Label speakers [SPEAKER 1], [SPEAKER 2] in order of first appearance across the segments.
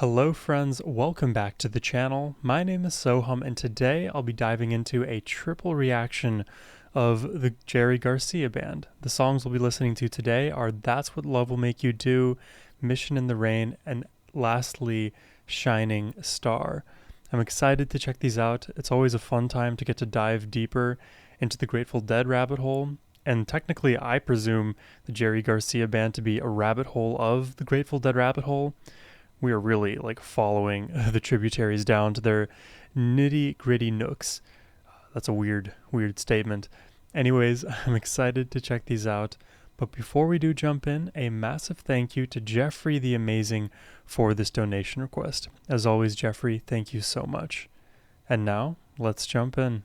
[SPEAKER 1] Hello friends, welcome back to the channel. My name is Sohum and today I'll be diving into a triple reaction of the Jerry Garcia band. The songs we'll be listening to today are That's What Love Will Make You Do, Mission in the Rain, and lastly, Shining Star. I'm excited to check these out. It's always a fun time to get to dive deeper into the Grateful Dead rabbit hole. And technically, I presume the Jerry Garcia band to be a rabbit hole of the Grateful Dead rabbit hole. We are really like following the tributaries down to their nitty gritty nooks. That's a weird statement. Anyways, I'm excited to check these out. But before we do jump in, a massive thank you to Jeffrey the Amazing for this donation request. As always, Jeffrey, thank you so much. And now, let's jump in.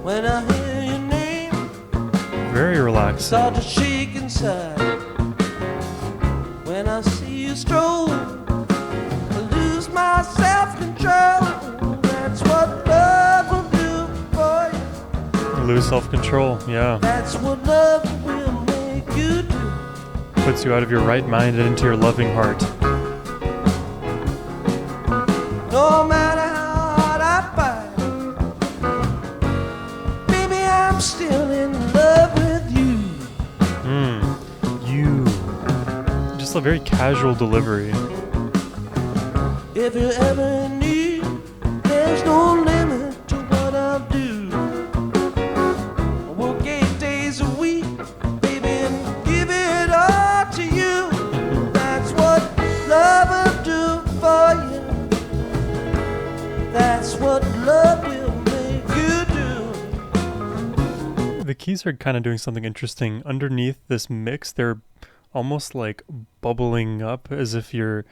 [SPEAKER 2] When I hear your name,
[SPEAKER 1] Very relaxing.
[SPEAKER 2] start to shake inside. When I see you stroll, I lose my self-control. That's what love will do for you.
[SPEAKER 1] Lose self-control, yeah.
[SPEAKER 2] That's what love will make you do.
[SPEAKER 1] Puts you out of your right mind and into your loving heart.
[SPEAKER 2] No matter how hard I fight, baby, I'm still in love with you.
[SPEAKER 1] You. Just a very casual delivery.
[SPEAKER 2] If you ever need, there's no limit to what I'll do. I work 8 days a week, baby, and give it all to you. That's what love will do for you. That's what love will make you do.
[SPEAKER 1] The keys are kind of doing something interesting. Underneath this mix, they're almost like bubbling up as if you're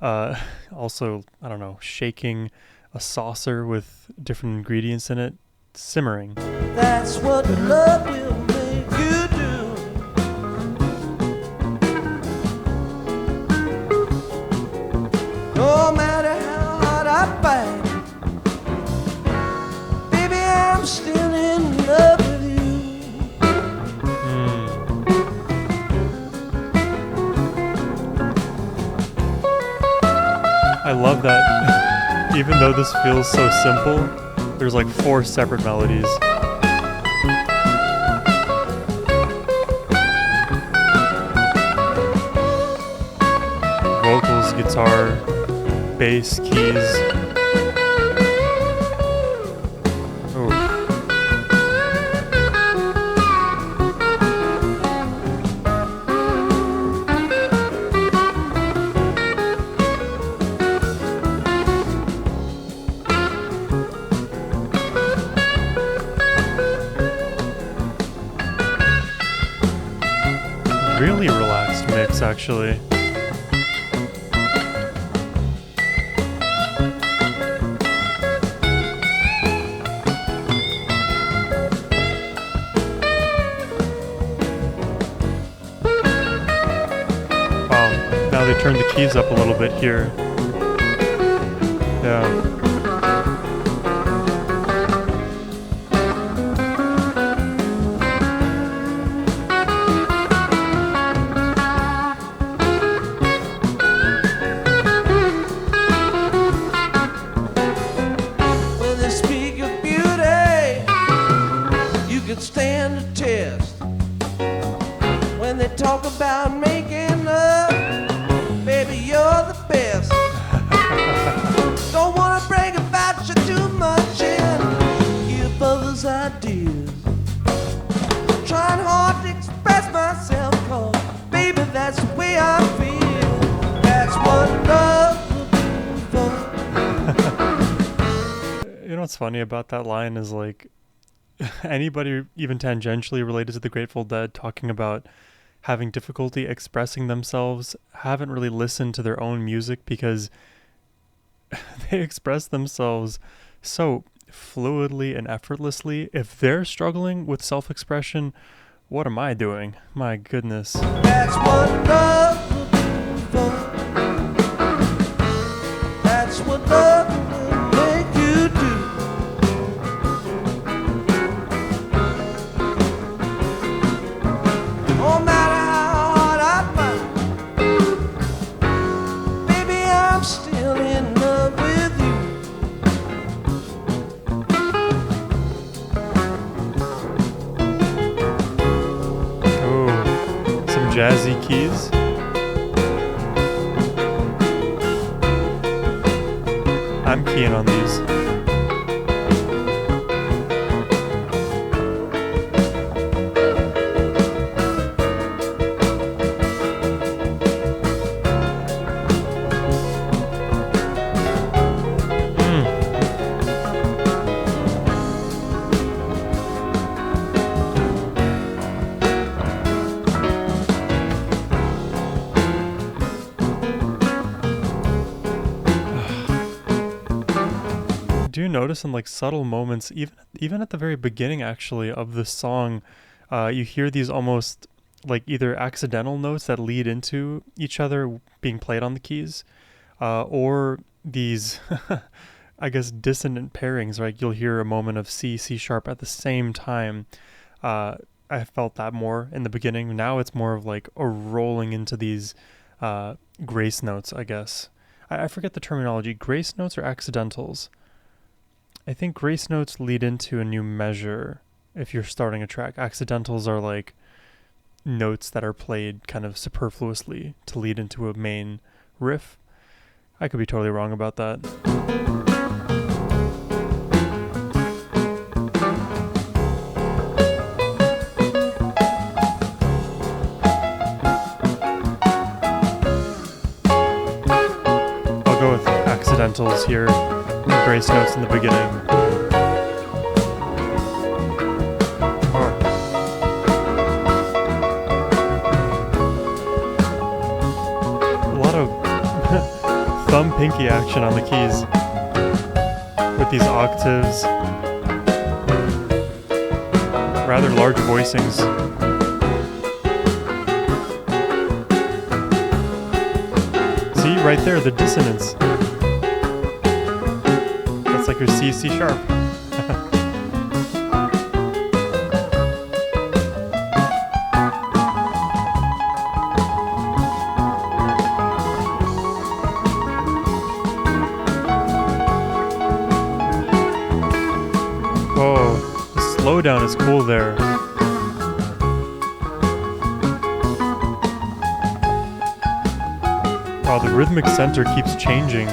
[SPEAKER 1] also, I don't know, shaking a saucer with different ingredients in it, simmering.
[SPEAKER 2] That's what love will make you do. No matter how hard I fight, baby, I'm still in love with you.
[SPEAKER 1] I love that. Even though this feels so simple, there's like 4 separate melodies. Vocals, guitar, bass, keys. Ooh. Really relaxed mix, actually. Wow, now they turn the keys up a little bit here. Yeah.
[SPEAKER 2] When they speak of beauty, you could stand a test. When they talk about making love, baby, you're the best. Don't wanna brag about you too much and give others ideas. Trying hard to express myself, 'cause baby, that's the way I feel. That's what love will do for
[SPEAKER 1] know what's funny about that line is like anybody even tangentially related to the Grateful Dead talking about having difficulty expressing themselves haven't really listened to their own music because they express themselves so fluidly and effortlessly. If they're struggling with self-expression, what am I doing? My goodness.
[SPEAKER 2] That's what love will do for. That's what love will make you do. No matter how hard I find, baby, I'm still in love with you.
[SPEAKER 1] Oh, some jazzy keys. I'm keying on these. Do you notice in like subtle moments, even at the very beginning actually of the song, you hear these almost like either accidental notes that lead into each other being played on the keys, or these I guess dissonant pairings, right? You'll hear a moment of C sharp at the same time. I felt that more in the beginning. Now it's more of like a rolling into these grace notes, I guess. I forget the terminology. Grace notes or accidentals? I think grace notes lead into a new measure if you're starting a track. Accidentals are like notes that are played kind of superfluously to lead into a main riff. I could be totally wrong about that. I'll go with accidentals here. Grace notes in the beginning. Oh. A lot of thumb pinky action on the keys with these octaves. Rather large voicings. See, right there, the dissonance. Like your C sharp. Whoa, the slowdown is cool there. Wow, the rhythmic center keeps changing.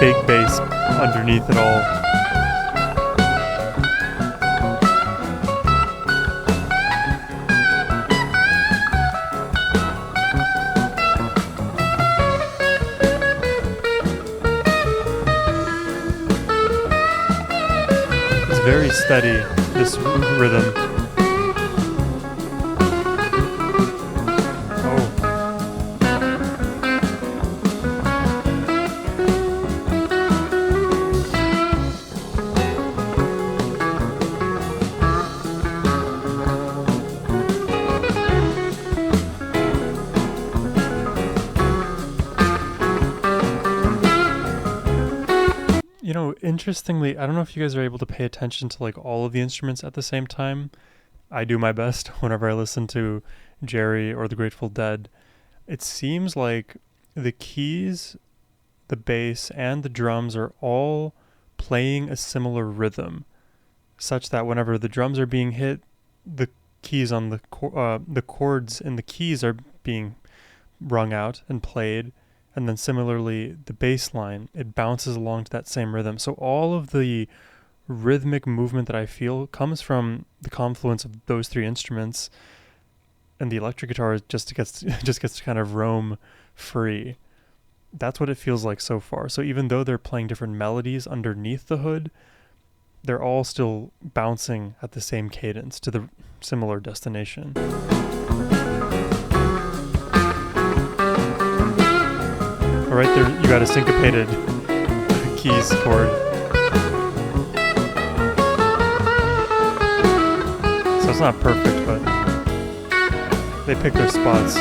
[SPEAKER 1] Big bass underneath it all. It's very steady, this rhythm. Interestingly, I don't know if you guys are able to pay attention to like all of the instruments at the same time. I do my best whenever I listen to Jerry or the Grateful Dead. It seems like the keys, the bass, and the drums are all playing a similar rhythm, such that whenever the drums are being hit, the keys on the chords in the keys are being rung out and played. And then similarly, the bass line, it bounces along to that same rhythm. So all of the rhythmic movement that I feel comes from the confluence of those three instruments. and the electric guitar just gets to kind of roam free. That's what it feels like so far. So even though they're playing different melodies underneath the hood, they're all still bouncing at the same cadence to the similar destination. All right there, you got a syncopated keys chord. So it's not perfect, but they pick their spots.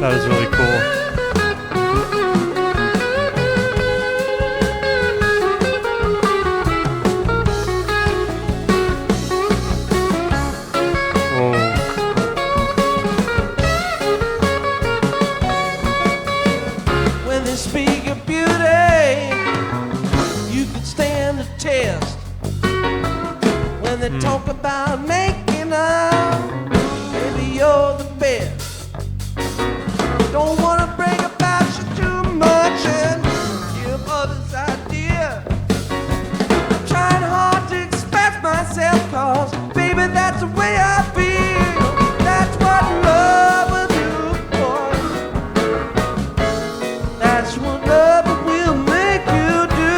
[SPEAKER 1] That is really cool. Whoa.
[SPEAKER 2] When they speak of beauty, you could stand the test. When they talk about making up, maybe you're the best. Don't wanna bring about you too much and give others ideas. I'm trying hard to express myself, cause baby, that's the way I feel. That's what love will do, boy. That's what love will make you do.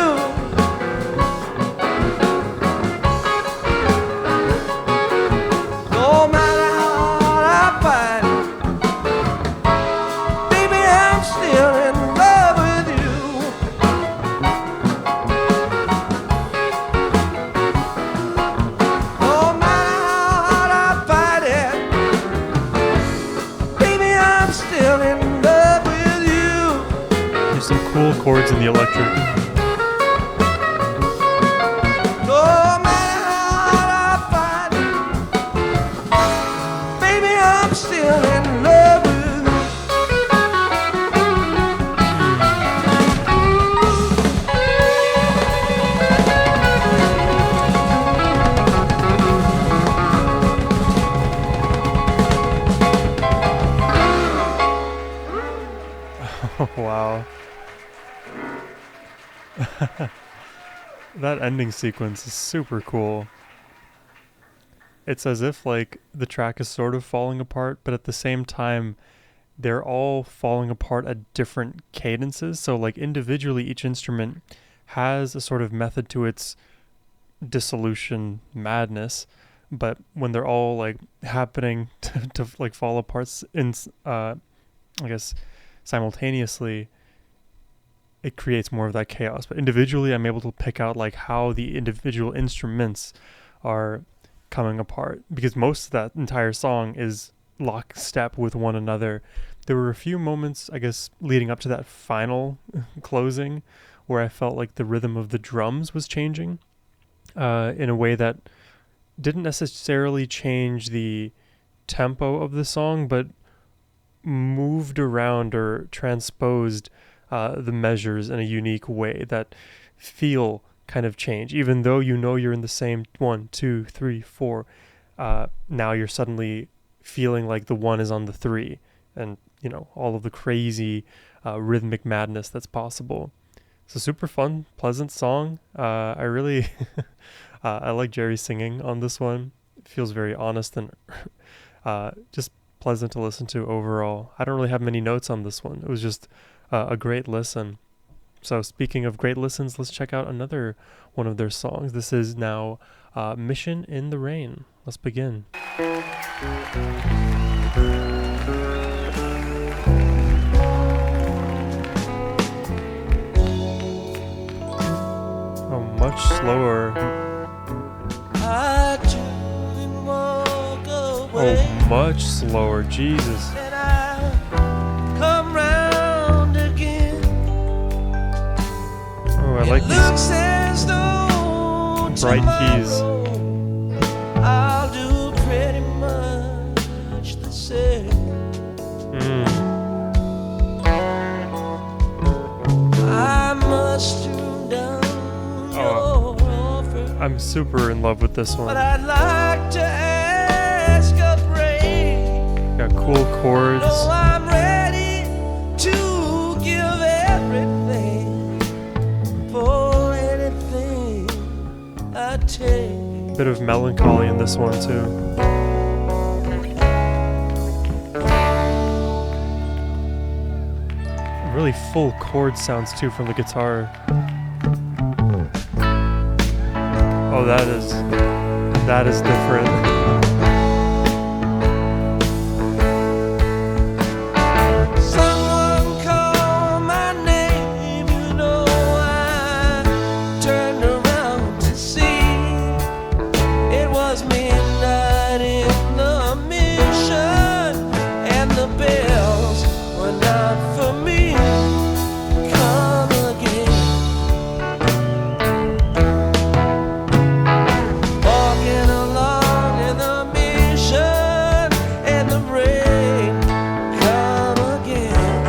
[SPEAKER 2] No matter how hard I fight, I'm still in love with you. No matter how hard I fight it, baby, I'm still in love with you.
[SPEAKER 1] There's some cool chords in the electric.
[SPEAKER 2] No matter how hard I fight it, baby, I'm still in love with you.
[SPEAKER 1] Wow. That ending sequence is super cool. It's as if like the track is sort of falling apart, but at the same time they're all falling apart at different cadences. So like individually each instrument has a sort of method to its dissolution madness, but when they're all like happening to like fall apart in I guess simultaneously, it creates more of that chaos. But individually I'm able to pick out like how the individual instruments are coming apart, because most of that entire song is lockstep with one another. There were a few moments, I guess, leading up to that final closing where I felt like the rhythm of the drums was changing in a way that didn't necessarily change the tempo of the song, but moved around or transposed the measures in a unique way that feel kind of change. Even though you know you're in the same 1, 2, 3, 4, now you're suddenly feeling like the 1 is on the 3, and you know all of the crazy rhythmic madness that's possible. It's a super fun, pleasant song. I really I like Jerry singing on this one. It feels very honest and just pleasant to listen to overall. I don't really have many notes on this one. It was just a great listen. So speaking of great listens, let's check out another one of their songs. This is now Mission in the Rain. Let's begin. Oh, much slower. Oh, much slower. Jesus.
[SPEAKER 2] Come
[SPEAKER 1] like
[SPEAKER 2] looks
[SPEAKER 1] these
[SPEAKER 2] as though
[SPEAKER 1] bright keys.
[SPEAKER 2] I'll do pretty much the same. I must turn down your offer,
[SPEAKER 1] I'm super in love with this
[SPEAKER 2] but
[SPEAKER 1] one.
[SPEAKER 2] I'd like to ask a break.
[SPEAKER 1] Got cool chords.
[SPEAKER 2] No, I'm ready to give everything for anything I take.
[SPEAKER 1] Bit of melancholy in this one too. Really full chord sounds too from the guitar. Oh, that is different.
[SPEAKER 2] Someone called my name, you know I turned around to see. It was midnight in the mission, and the bells were not for me. Come again. Walking along in the mission, and the rain. Come again.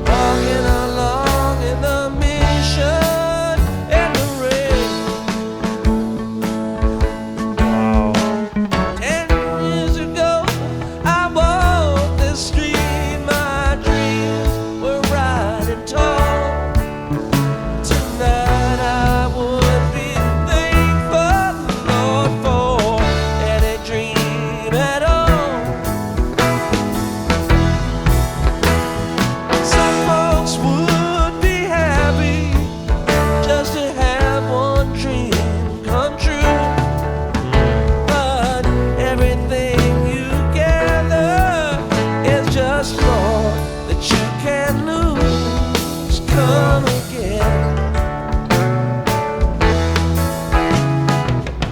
[SPEAKER 2] Walking along in the mission, and the rain.
[SPEAKER 1] Wow.
[SPEAKER 2] 10 years ago, I walked this street. My dreams were riding tall. Tonight I would be thankful, Lord, for any dream at all. Some folks would be happy just to have one dream come true. But everything you gather is just more that you can lose. Come again.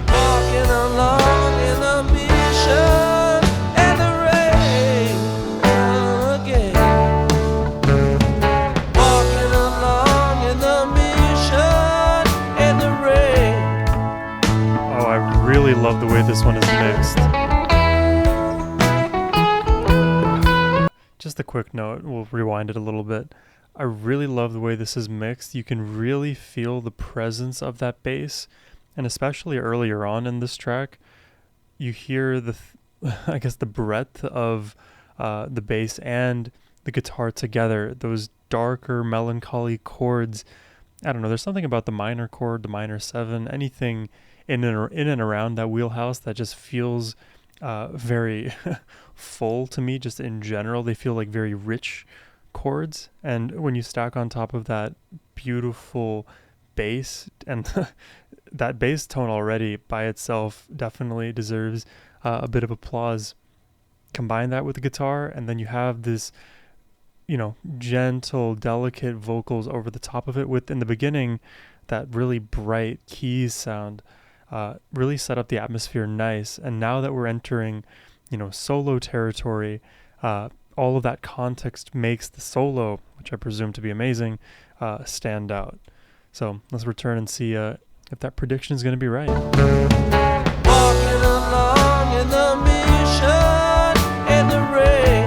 [SPEAKER 2] Walking along in the mission, and the rain. Come again. Walking along in the mission, and the rain.
[SPEAKER 1] Oh, I really love the way this one is mixed. Just a quick note, we'll rewind it a little bit. I really love the way this is mixed. You can really feel the presence of that bass, and especially earlier on in this track, you hear I guess the breadth of the bass and the guitar together. Those darker, melancholy chords. I don't know. There's something about the minor chord, the minor 7, anything in and around that wheelhouse that just feels very full to me. Just in general, they feel like very rich chords, and when you stack on top of that beautiful bass, and that bass tone already by itself definitely deserves a bit of applause. Combine that with the guitar, and then you have this, gentle, delicate vocals over the top of it, with in the beginning that really bright keys sound. Really set up the atmosphere nice. And now that we're entering solo territory, all of that context makes the solo, which I presume to be amazing, stand out. So let's return and see if that prediction is going to be right.
[SPEAKER 2] Walking along in the mission, in the rain.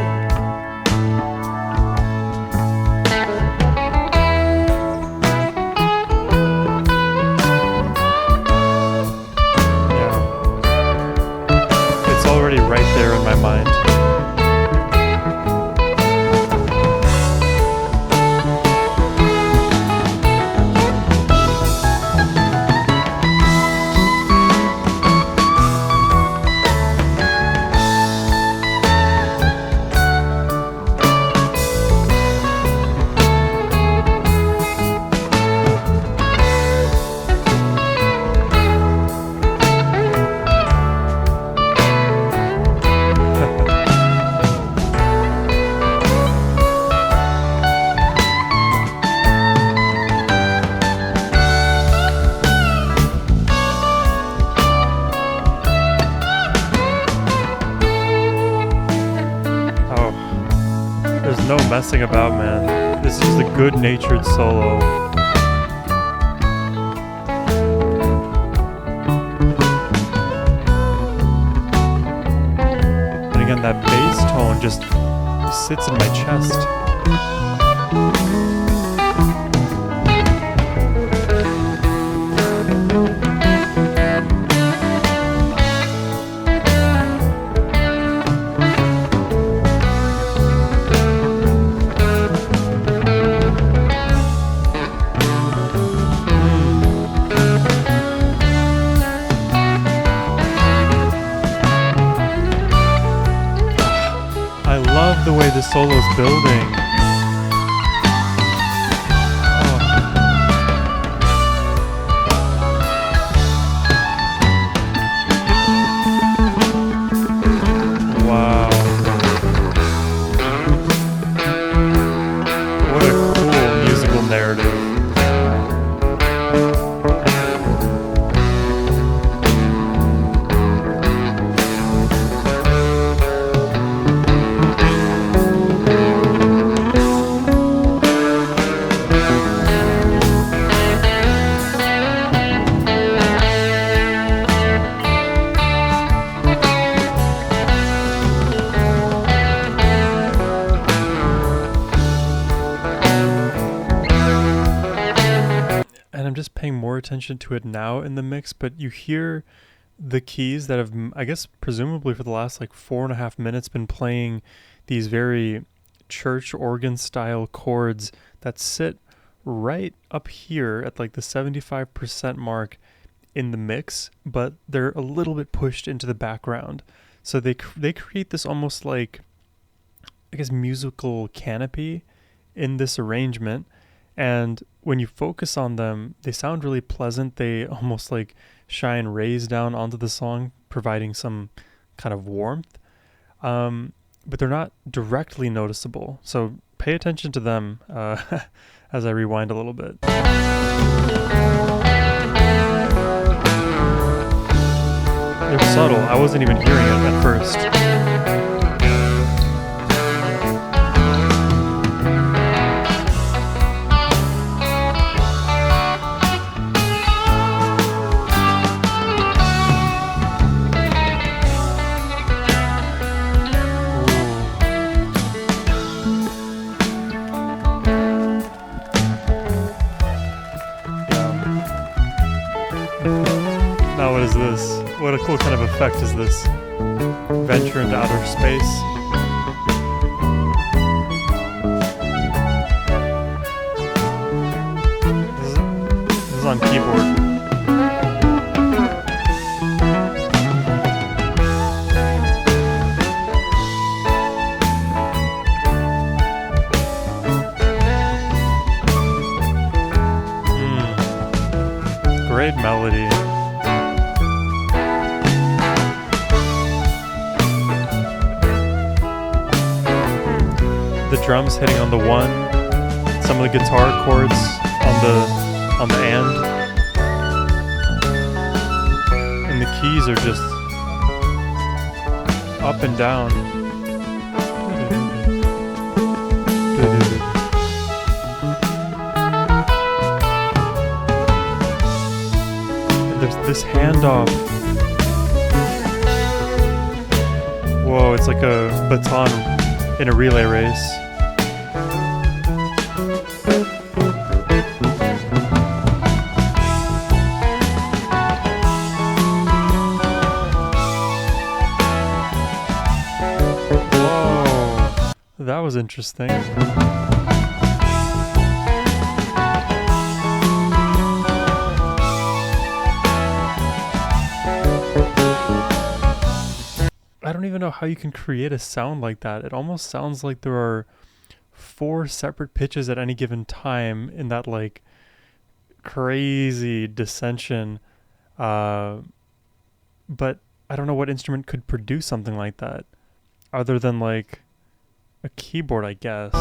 [SPEAKER 1] Yeah. It's already right there in my mind. There's no messing about, man. This is a good-natured solo. And again, that bass tone just sits in my chest. I love the way the solo's building. Oh. Wow. What a cool musical narrative. And I'm just paying more attention to it now in the mix, but you hear the keys that have, I guess, presumably for the last like 4.5 minutes been playing these very church organ style chords that sit right up here at like the 75% mark in the mix, but they're a little bit pushed into the background. So they create this almost like, I guess, musical canopy in this arrangement. And when you focus on them, they sound really pleasant. They almost like shine rays down onto the song, providing some kind of warmth. But they're not directly noticeable. So pay attention to them as I rewind a little bit. They're subtle. I wasn't even hearing it at first. Now what is this? What a cool kind of effect is this? Venture into outer space. This is on keyboard. Great melody. The drums hitting on the one, some of the guitar chords on the and the keys are just up and down. And there's this handoff. Whoa, it's like a baton in a relay race. Whoa, that was interesting. I don't even know how you can create a sound like that. It almost sounds like there are 4 separate pitches at any given time in that like crazy dissension. But I don't know what instrument could produce something like that other than like a keyboard, I guess.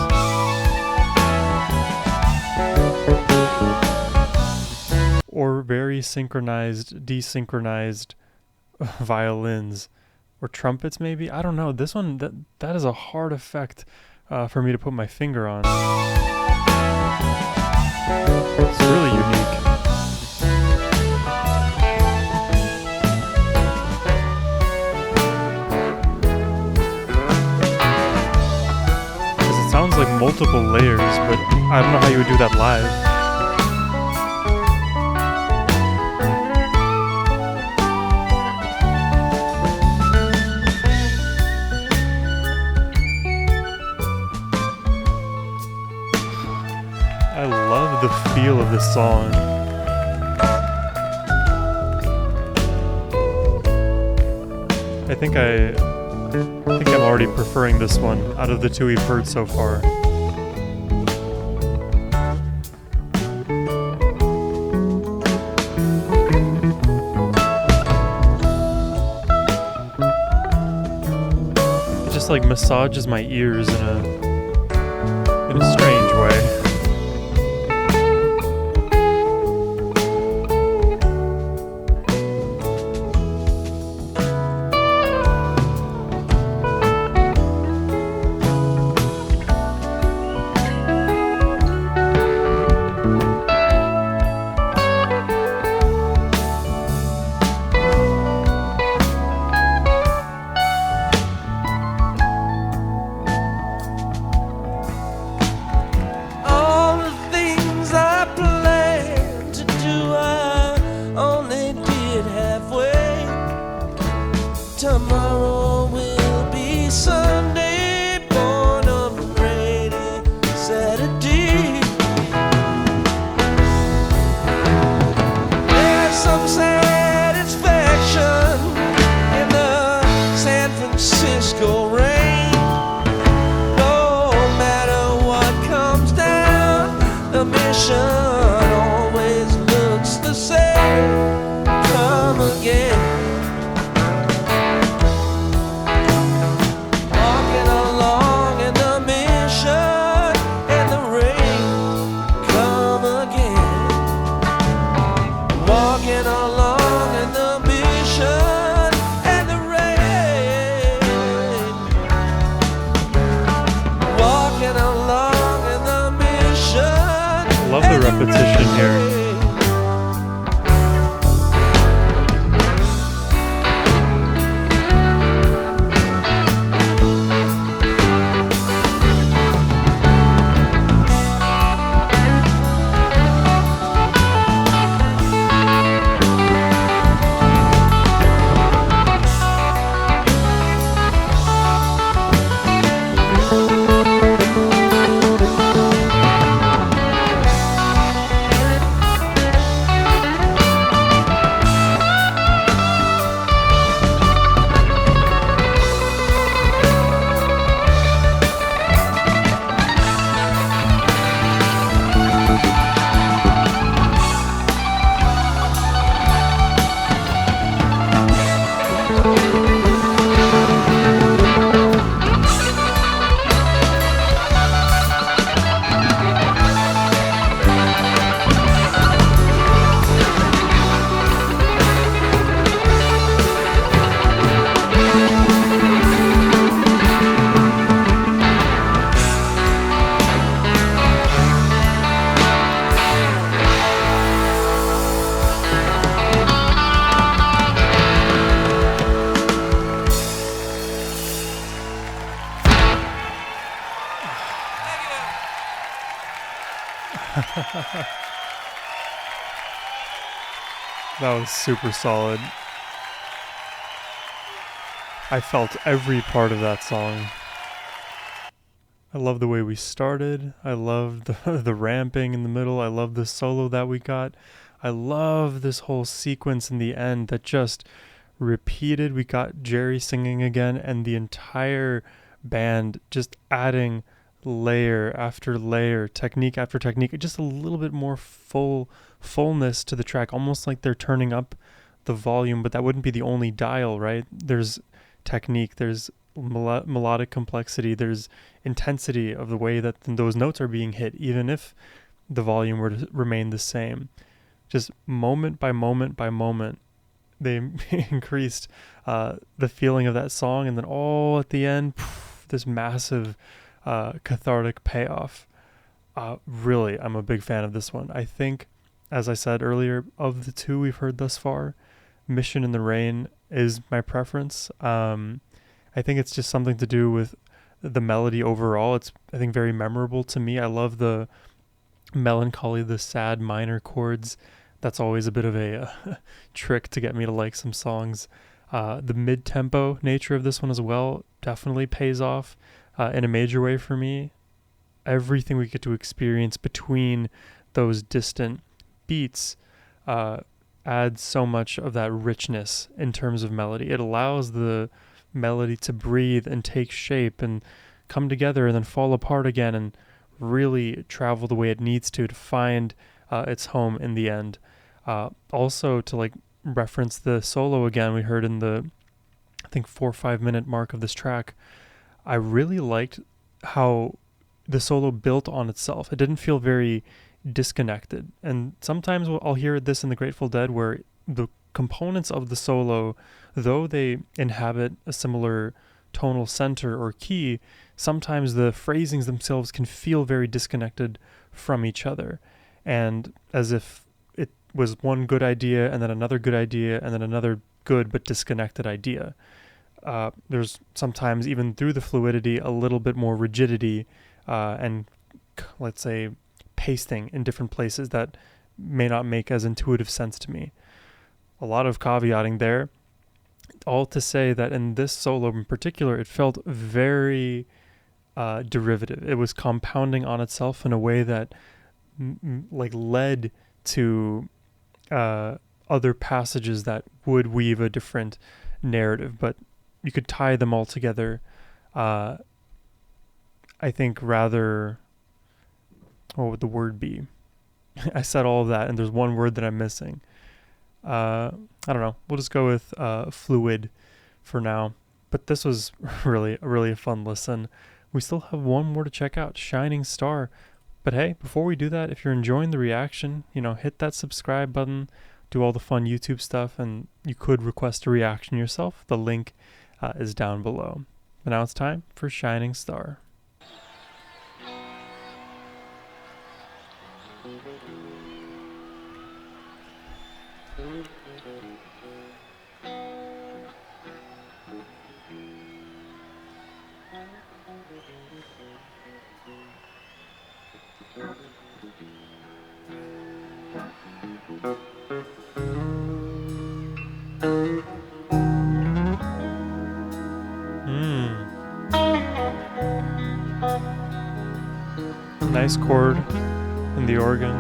[SPEAKER 1] Or very synchronized, desynchronized violins. Or trumpets, maybe? I don't know. This one, that is a hard effect for me to put my finger on. It's really unique. Because it sounds like multiple layers, but I don't know how you would do that live. I love the feel of this song. I think I'm already preferring this one out of the two we've heard so far. It just like massages my ears in a strange way.
[SPEAKER 2] Tomorrow will be Sunday, born on a rainy Saturday. There's some satisfaction in the San Francisco rain. No matter what comes down, the mission always looks the same. Come again.
[SPEAKER 1] Love the repetition here. That was super solid. I felt every part of that song. I love the way we started. I love the ramping in the middle. I love the solo that we got. I love this whole sequence in the end that just repeated. We got Jerry singing again, and the entire band just adding layer after layer, technique after technique, just a little bit more fullness to the track, almost like they're turning up the volume, but that wouldn't be the only dial, right? There's technique, there's melodic complexity, there's intensity of the way that those notes are being hit, even if the volume were to remain the same. Just moment by moment by moment, they increased the feeling of that song, and then all at the end, this massive cathartic payoff. Really, I'm a big fan of this one. I think, as I said earlier, of the two we've heard thus far, Mission in the Rain is my preference. I think it's just something to do with the melody overall. It's, I think, very memorable to me. I love the melancholy, the sad minor chords. That's always a bit of a trick to get me to like some songs. The mid-tempo nature of this one as well definitely pays off in a major way for me. Everything we get to experience between those distant beats adds so much of that richness in terms of melody. It allows the melody to breathe and take shape and come together and then fall apart again and really travel the way it needs to find its home in the end. Also, to like reference the solo again we heard in the, I think, 4 or 5 minute mark of this track, I really liked how the solo built on itself. It didn't feel very disconnected. And sometimes I'll hear this in the Grateful Dead where the components of the solo, though they inhabit a similar tonal center or key, sometimes the phrasings themselves can feel very disconnected from each other. And as if it was one good idea and then another good idea and then another good but disconnected idea. There's sometimes, even through the fluidity, a little bit more rigidity and, let's say, pasting in different places that may not make as intuitive sense to me. A lot of caveating there. All to say that in this solo in particular, it felt very derivative. It was compounding on itself in a way that led to other passages that would weave a different narrative, but you could tie them all together. I think rather, what would the word be? I said all of that, and there's one word that I'm missing. I don't know. We'll just go with fluid for now. But this was really a fun listen. We still have one more to check out, Shining Star. But hey, before we do that, if you're enjoying the reaction, hit that subscribe button, do all the fun YouTube stuff, and you could request a reaction yourself. The link is down below. But now it's time for Shining Star. Nice chord in the organ.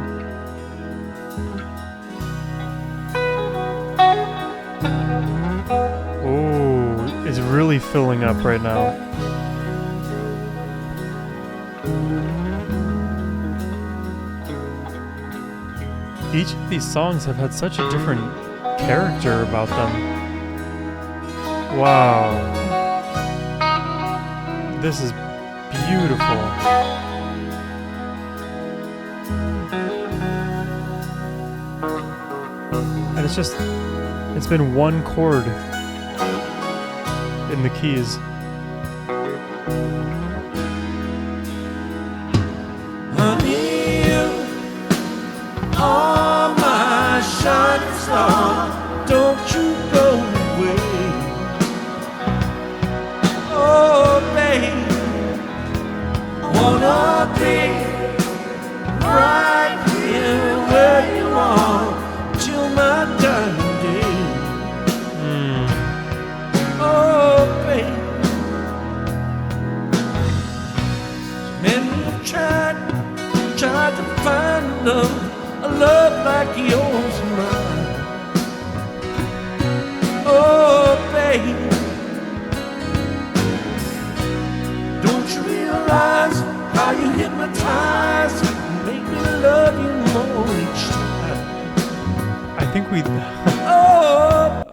[SPEAKER 1] Oh, it's really filling up right now. Each of these songs have had such a different character about them. Wow. This is beautiful. And it's been one chord in the keys.
[SPEAKER 2] Honey, you are my shining star. Don't you go away. Oh, babe, I wanna be right here where you are. My dying day. Oh, babe, many have tried to find a love like yours and mine. Oh, babe, don't you realize how you hypnotize and make me love you more each time?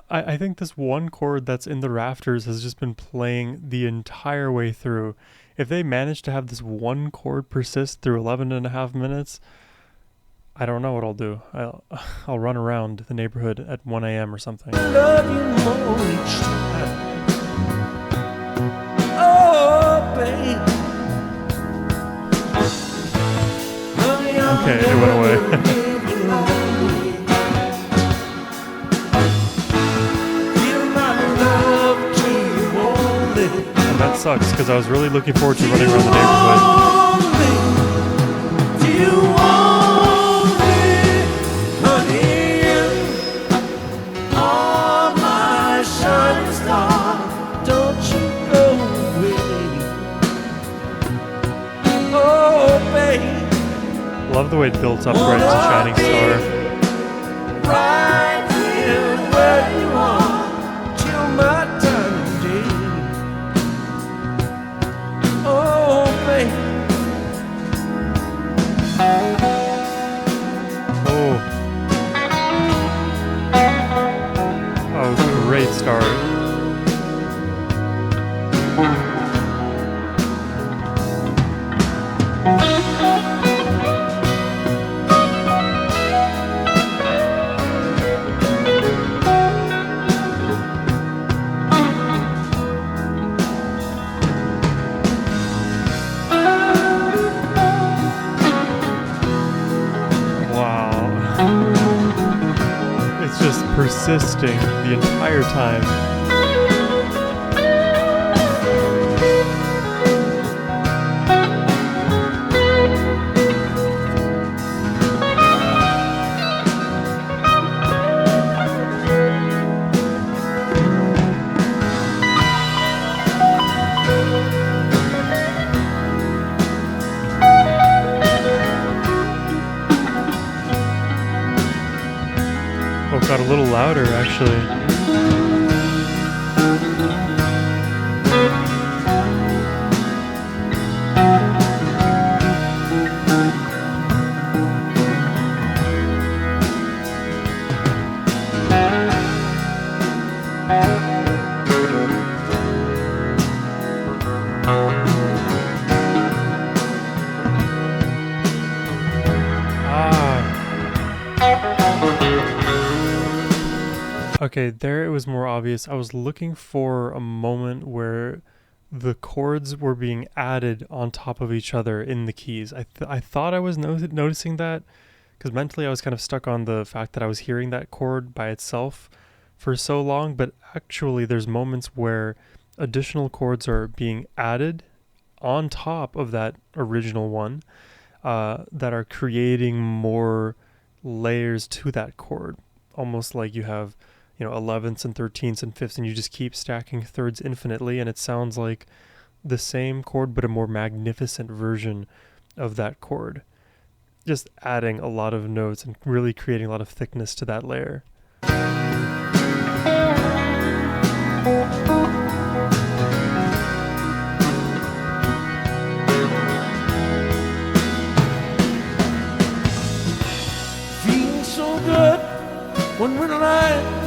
[SPEAKER 1] I think this one chord that's in the rafters has just been playing the entire way through. If they manage to have this one chord persist through 11 and a half minutes, I don't know what I'll do. I'll run around the neighborhood at 1 a.m. or something.
[SPEAKER 2] Love you more each time. Oh, babe,
[SPEAKER 1] Okay, it went away. And that sucks because I was really looking forward to running around the neighborhood. Love the way it built up right to Shining Star.
[SPEAKER 2] Right here where you are till my dying day. Oh, baby.
[SPEAKER 1] Oh, great start. It's just persisting the entire time. Oh, it got a little louder actually. Okay, there it was more obvious. I was looking for a moment where the chords were being added on top of each other in the keys. I thought I was noticing that because mentally I was kind of stuck on the fact that I was hearing that chord by itself for so long, but actually there's moments where additional chords are being added on top of that original one that are creating more layers to that chord, almost like you have 11ths and 13ths and 5ths, and you just keep stacking thirds infinitely, and it sounds like the same chord but a more magnificent version of that chord, just adding a lot of notes and really creating a lot of thickness to that layer.
[SPEAKER 2] Feeling so good when we're lying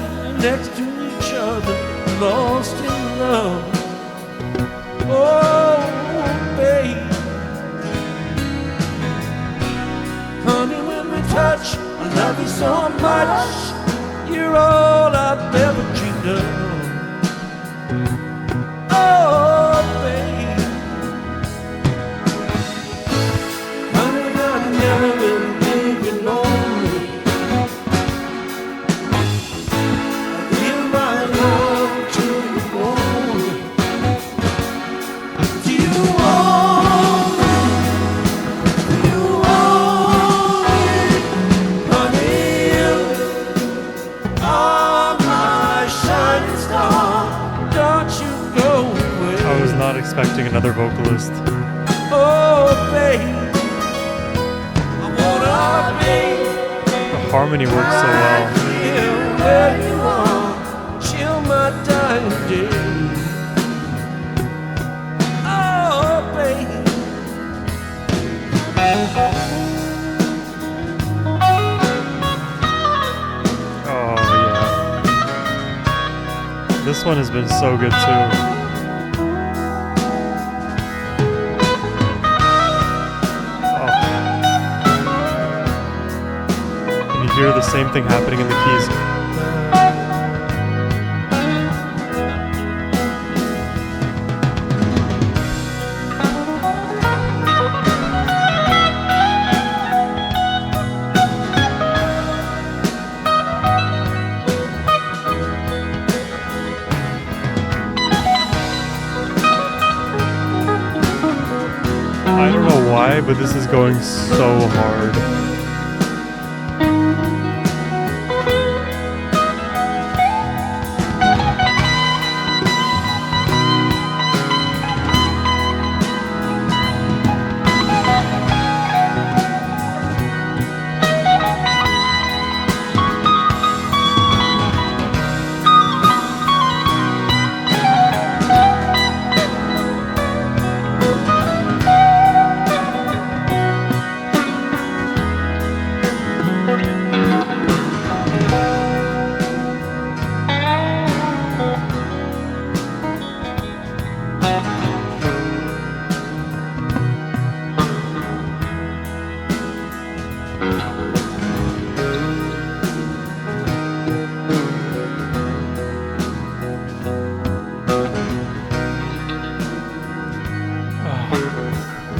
[SPEAKER 2] next to each other, lost in love. Oh, babe. Honey, when we touch, I love you so much. You're all I've ever dreamed of. Oh, babe. Honey, I never will leave you lonely.
[SPEAKER 1] Expecting another vocalist.
[SPEAKER 2] Oh, babe, I wanna be.
[SPEAKER 1] The harmony works so well.
[SPEAKER 2] Where you are, chill my dying day. Oh, babe.
[SPEAKER 1] Oh yeah. This one has been so good too. Hear the same thing happening in the keys. I don't know why, but this is going so hard.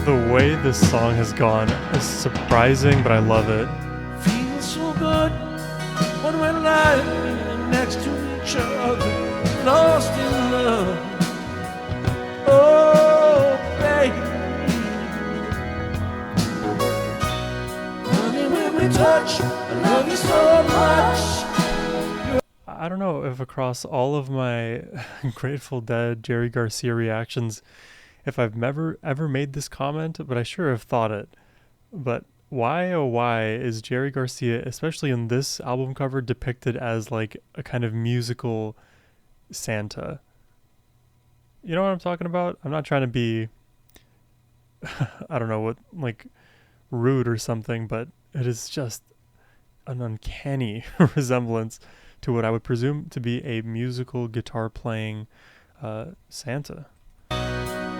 [SPEAKER 1] The way this song has gone is surprising, but I love it.
[SPEAKER 2] Feels so good when we're lying next to each other, lost in love. Oh, baby, honey, when we touch, I love you so much.
[SPEAKER 1] I don't know if across all of my Grateful Dead, Jerry Garcia reactions, if I've ever made this comment, but I sure have thought it. But why, oh why, is Jerry Garcia, especially in this album cover, depicted as like a kind of musical Santa? You know what I'm talking about? I'm not trying to be, I don't know what, like rude or something, but it is just an uncanny resemblance to what I would presume to be a musical guitar playing Santa.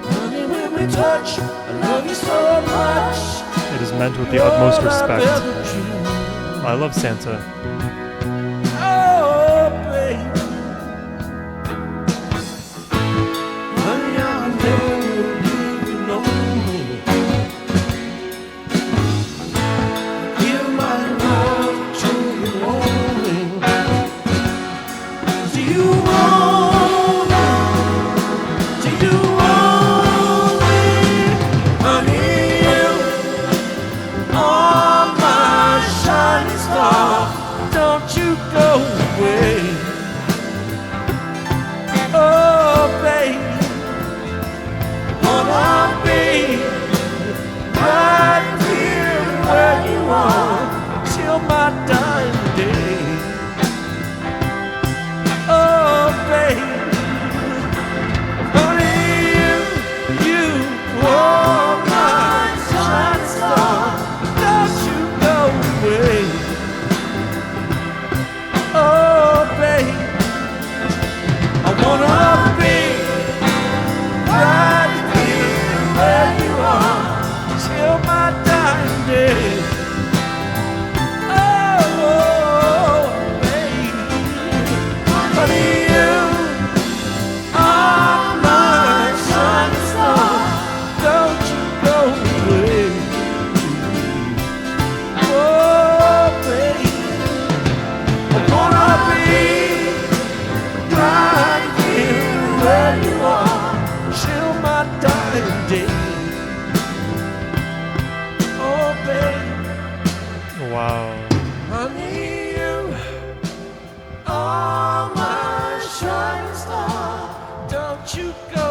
[SPEAKER 2] Honey, when we touch, I love you so much.
[SPEAKER 1] It is meant with the utmost respect. I love Santa.
[SPEAKER 2] Oh, baby, honey, I'll never leave you lonely. Give my love to you only. Do you want me? Do you want me? Honey, you are my shining star. Don't you go away. Oh, baby, wanna be right here where you are till my dying day. Oh, baby, honey, you are my shining star. Don't you go away. Oh, baby, I wanna be right here where you are till my dying day. Oh, baby, honey, you are my shining star. Don't you go away. Oh, baby, I wanna be right here where you are till my dying day. Oh, baby,
[SPEAKER 1] Wow.
[SPEAKER 2] honey, you are my shining star. Don't you go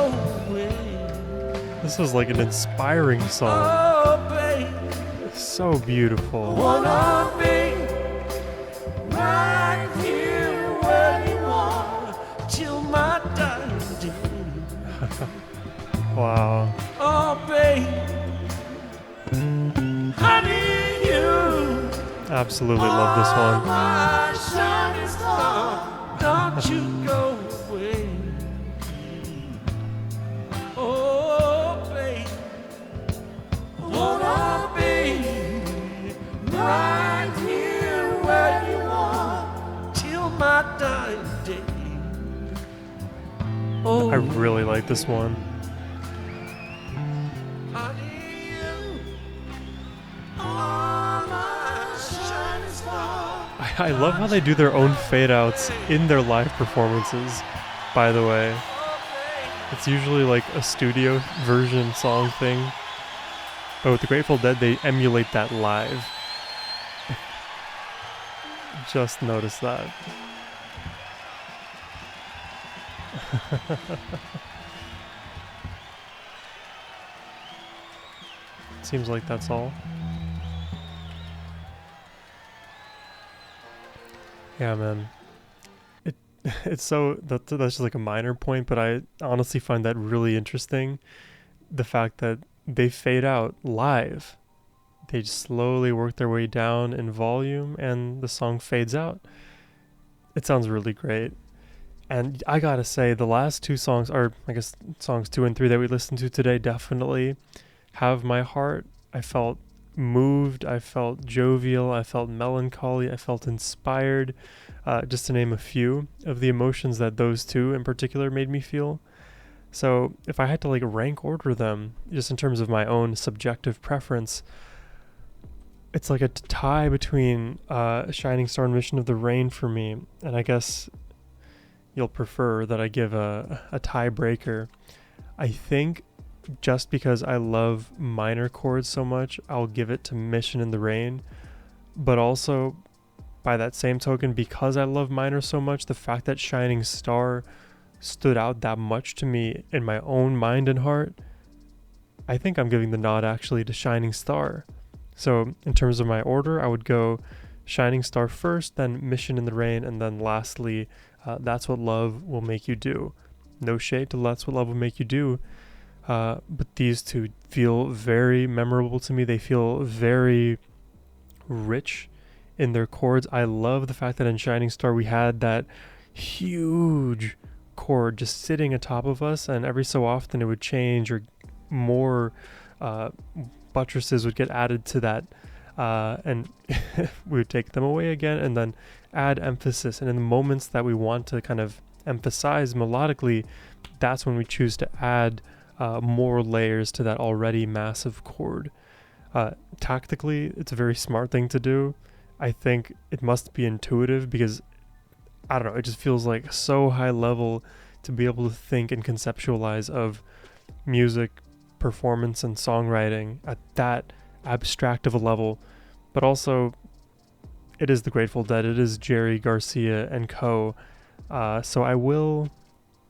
[SPEAKER 2] away.
[SPEAKER 1] This was like an inspiring song.
[SPEAKER 2] Oh, baby,
[SPEAKER 1] So beautiful.
[SPEAKER 2] wanna be right here where you are till my dying day.
[SPEAKER 1] Wow.
[SPEAKER 2] Oh, baby, honey, you
[SPEAKER 1] Absolutely love this one.
[SPEAKER 2] my shining star. Don't you go away. Oh, baby, wanna be right here where you are till my dying day. Oh,
[SPEAKER 1] I really like this one.
[SPEAKER 2] honey, you are my shining star.
[SPEAKER 1] I love how they do their own fade outs in their live performances, by the way. It's usually like a studio version song thing. But with the Grateful Dead, they emulate that live. Just noticed that. Seems like that's all. Yeah, man. It's so that's just like a minor point, but I honestly find that really interesting. The fact that they fade out live. They just slowly work their way down in volume and the song fades out. It sounds really great. And I gotta say, the last two songs, or I guess songs 2 and 3 that we listened to today, definitely have my heart. I felt moved, I felt jovial, I felt melancholy, I felt inspired, just to name a few of the emotions that those two in particular made me feel. So if I had to like rank order them, just in terms of my own subjective preference, it's like a tie between Shining Star and Mission of the Rain for me, and I guess you'll prefer that I give a tiebreaker. I think just because I love minor chords so much, I'll give it to Mission in the Rain. But also, by that same token, because I love minor so much, the fact that Shining Star stood out that much to me in my own mind and heart, I think I'm giving the nod actually to Shining Star. So in terms of my order, I would go Shining Star first, then Mission in the Rain, and then lastly, That's What Love Will Make You Do. No shade to That's What Love Will Make You Do, but these two feel very memorable to me. They feel very rich in their chords. I love the fact that in Shining Star we had that huge chord just sitting atop of us, and every so often it would change, or more buttresses would get added to that, and we would take them away again and then add emphasis. And in the moments that we want to kind of emphasize melodically, that's when we choose to add more layers to that already massive chord. Tactically, it's a very smart thing to do. I think it must be intuitive because, I don't know, it just feels like so high level to be able to think and conceptualize of music, performance, and songwriting at that abstract of a level. But also, it is the Grateful Dead, it is Jerry Garcia and co. So I will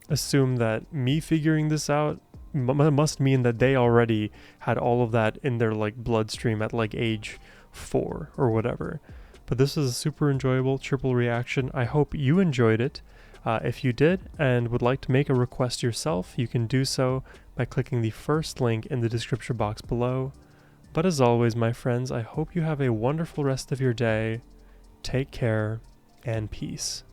[SPEAKER 1] assume that me figuring this out must mean that they already had all of that in their like bloodstream at like age 4 or whatever. But this is a super enjoyable triple reaction. I hope you enjoyed it. If you did and would like to make a request yourself, you can do so by clicking the first link in the description box below. But as always, my friends, I hope you have a wonderful rest of your day. Take care and peace.